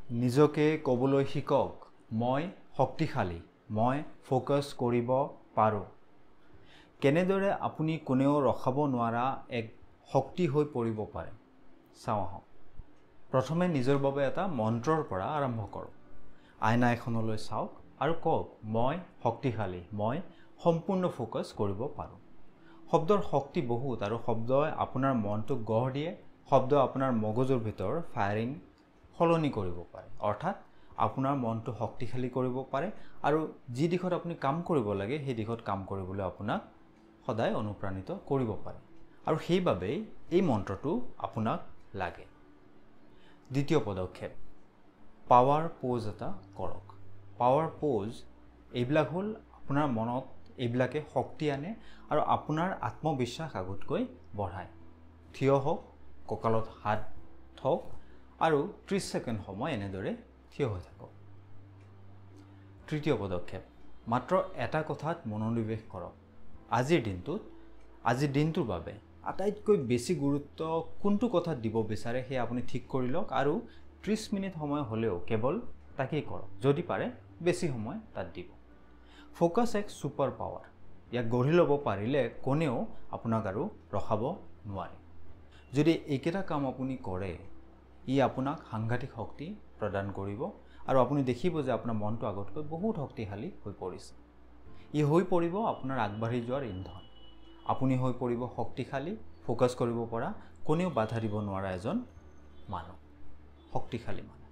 নিজকে ক'বলৈ শিকক মই শক্তিশালী মই ফোকাস কৰিব পাৰো কেনেদৰে আপুনি কোনেও ৰখাব নোৱাৰা এক শক্তি হৈ পৰিব পাৰে চাও আহক প্ৰথমে নিজৰ বাবে এটা মন্ত্ৰৰ পৰা আৰম্ভ কৰক আইনা এখনলৈ চাওক আৰু কওক মই শক্তিশালী মই সম্পূৰ্ণ ফোকাস কৰিব পাৰো শব্দৰ শক্তি বহুত আৰু শব্দই আপোনাৰ মনটোক গঢ় দিয়ে শব্দ আপোনাৰ মগজুৰ ভিতৰ ফায়াৰিং সলনি কৰিব পাৰে অৰ্থাৎ আপোনাৰ মনটো শক্তিশালী কৰিব পাৰে আৰু যি দিশত আপুনি কাম কৰিব লাগে সেই দিশত কাম কৰিবলৈ আপোনাক সদায় অনুপ্ৰাণিত কৰিব পাৰে আৰু সেইভাবে এই মন্ত্ৰটো আপোনাক লাগে দ্বিতীয় পদক্ষেপ পাৱাৰ পোজ এটা কৰক পাৱাৰ পোজ এইবিলাক হল আপোনাৰ মনত এইবিলাকে শক্তি আনে আৰু আপোনাৰ আত্মবিশ্বাস আগতকৈ বঢ়ায় থিয় হওক কঁকালত হাত থওক আৰু 30 সেকেন্ড সময় এনেদৰে থিয় হৈ থাকক তৃতীয় পদক্ষেপ মাত্ৰ এটা কথাত মনোনিৱেশ কৰক আজিৰ দিনটোৰ বাবে আটাইতকৈ বেছি গুৰুত্ব কোনটো কথাত দিব বিচাৰে হে আপুনি ঠিক কৰি লওক আৰু 30 মিনিট সময় হলেও কেৱল তাকেই কৰক যদি পাৰে বেছি সময় তাত দিব ফোকাস এক সুপাৰ পাৱাৰ ইয়াক গঢ়ি ল'ব পাৰিলে কোনেও আপোনাক আৰু ৰখাব নোৱাৰে যদি এইকেইটা কাম আপুনি কৰে ই আপোনাক সাংঘাতিক শক্তি প্ৰদান কৰিব আৰু আপুনি দেখিব যে আপোনাৰ মনটো আগতকৈ বহুত শক্তিশালী হৈ পৰিছে ই হৈ পৰিব আপোনাৰ আগবাঢ়ি যোৱাৰ ইন্ধন আপুনি হৈ পৰিব শক্তিশালী ফোকাস কৰিব পৰা কোনেও বাধা দিব নোৱাৰা এজন মানুহ শক্তিশালী মানুহ